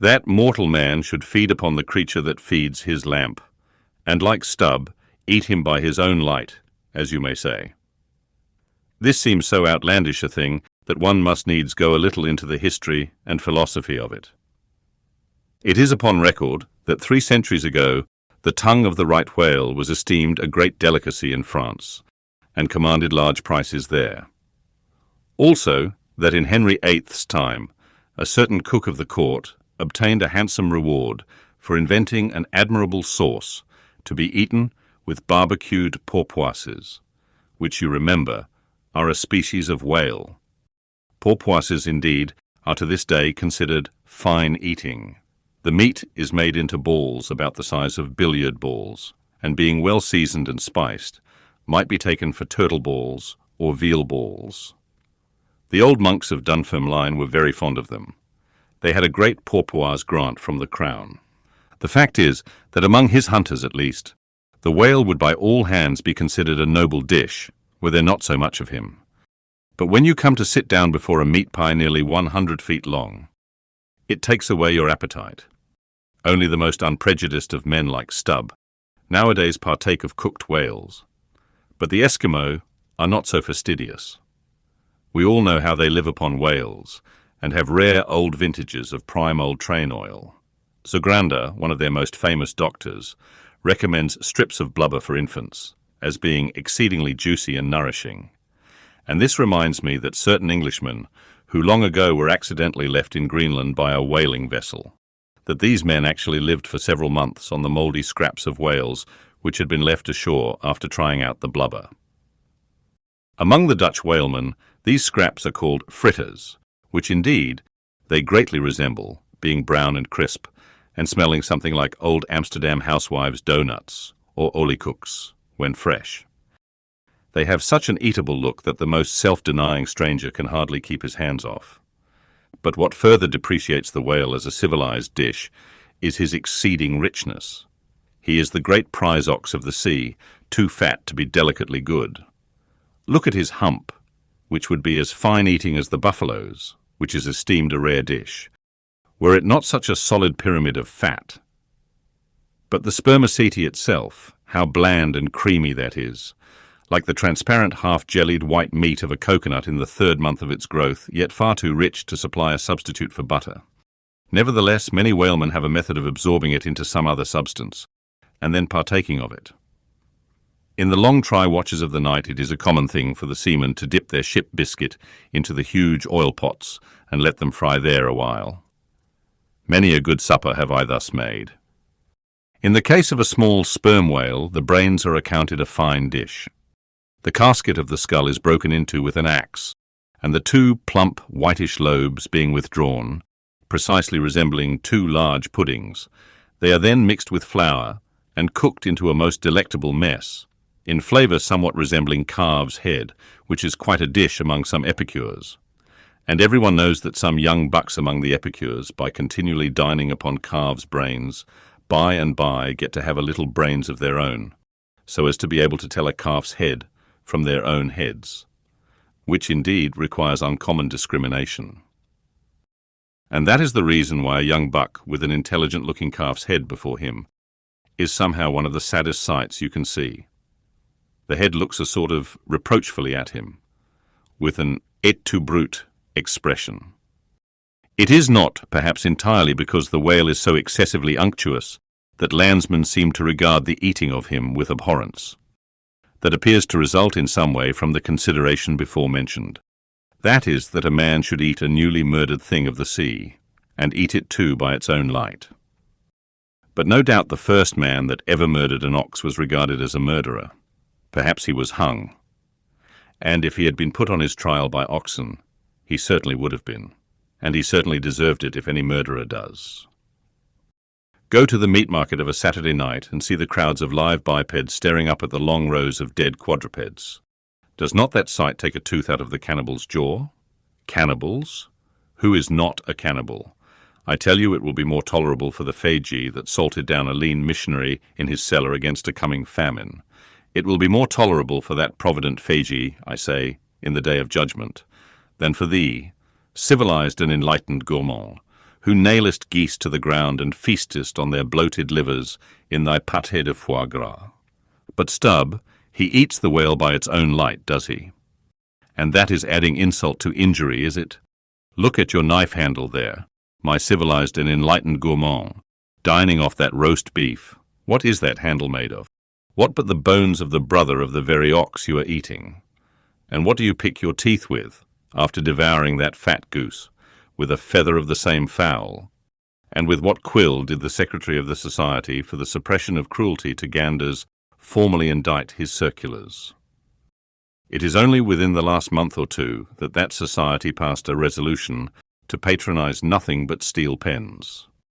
That mortal man should feed upon the creature that feeds his lamp, and like Stubb, eat him by his own light, as you may say. This seems so outlandish a thing that one must needs go a little into the history and philosophy of it. It is upon record that 3 centuries ago the tongue of the right whale was esteemed a great delicacy in France, and commanded large prices there. Also, that in Henry VIII's time, a certain cook of the court obtained a handsome reward for inventing an admirable sauce to be eaten with barbacued porpoises, which you remember are a species of whale. Porpoises, indeed, are to this day considered fine eating. The meat is made into balls about the size of billiard balls, and being well seasoned and spiced, might be taken for turtle balls or veal balls. The old monks of Dunfermline were very fond of them. They had a great porpoise grant from the crown. The fact is that among his hunters, at least, the whale would by all hands be considered a noble dish, were there not so much of him. But when you come to sit down before a meat pie nearly 100 feet long, it takes away your appetite. Only the most unprejudiced of men like Stubb nowadays partake of cooked whales. But the Esquimaux are not so fastidious. We all know how they live upon whales, and have rare old vintages of prime old train oil. Zugrander, one of their most famous doctors, recommends strips of blubber for infants, as being exceedingly juicy and nourishing. And this reminds me that certain Englishmen, who long ago were accidentally left in Greenland by a whaling vessel, that these men actually lived for several months on the mouldy scraps of whales which had been left ashore after trying out the blubber. Among the Dutch whalemen, these scraps are called fritters, which indeed they greatly resemble, being brown and crisp, and smelling something like old Amsterdam housewives' doughnuts, or oliekoeks, when fresh. They have such an eatable look that the most self-denying stranger can hardly keep his hands off. But what further depreciates the whale as a civilized dish is his exceeding richness. He is the great prize ox of the sea, too fat to be delicately good. Look at his hump, which would be as fine eating as the buffalo's, which is esteemed a rare dish, were it not such a solid pyramid of fat. But the spermaceti itself, how bland and creamy that is, like the transparent half-jellied white meat of a coconut in the 3rd month of its growth, yet far too rich to supply a substitute for butter. Nevertheless, many whalemen have a method of absorbing it into some other substance, and then partaking of it. In the long try watches of the night, it is a common thing for the seamen to dip their ship biscuit into the huge oil pots and let them fry there a while. Many a good supper have I thus made. In the case of a small sperm whale, the brains are accounted a fine dish. The casket of the skull is broken into with an axe, and the 2 plump, whitish lobes being withdrawn, precisely resembling 2 large puddings, they are then mixed with flour and cooked into a most delectable mess, in flavour somewhat resembling calf's head, which is quite a dish among some epicures. And everyone knows that some young bucks among the epicures, by continually dining upon calves' brains, by and by get to have a little brains of their own, so as to be able to tell a calf's head from their own heads, which indeed requires uncommon discrimination. And that is the reason why a young buck with an intelligent-looking calf's head before him is somehow one of the saddest sights you can see. The head looks a sort of reproachfully at him, with an et tu brute expression. It is not, perhaps entirely because the whale is so excessively unctuous that landsmen seem to regard the eating of him with abhorrence. That appears to result in some way from the consideration before mentioned. That is, that a man should eat a newly murdered thing of the sea, and eat it too by its own light. But no doubt the first man that ever murdered an ox was regarded as a murderer. Perhaps he was hung. And if he had been put on his trial by oxen, he certainly would have been. And he certainly deserved it if any murderer does. Go to the meat market of a Saturday night and see the crowds of live bipeds staring up at the long rows of dead quadrupeds. Does not that sight take a tooth out of the cannibal's jaw? Cannibals? Who is not a cannibal? I tell you it will be more tolerable for the Fagi that salted down a lean missionary in his cellar against a coming famine. It will be more tolerable for that provident Fagi, I say, in the day of judgment, than for thee, civilized and enlightened gourmand, who nailest geese to the ground and feastest on their bloated livers in thy pâté de foie gras. But Stubb, he eats the whale by its own light, does he? And that is adding insult to injury, is it? Look at your knife handle there, my civilized and enlightened gourmand, dining off that roast beef. What is that handle made of? What but the bones of the brother of the very ox you are eating? And what do you pick your teeth with, after devouring that fat goose, with a feather of the same fowl? And with what quill did the Secretary of the Society for the Suppression of Cruelty to Ganders formally indict his circulars? It is only within the last month or two that society passed a resolution to patronize nothing but steel pens.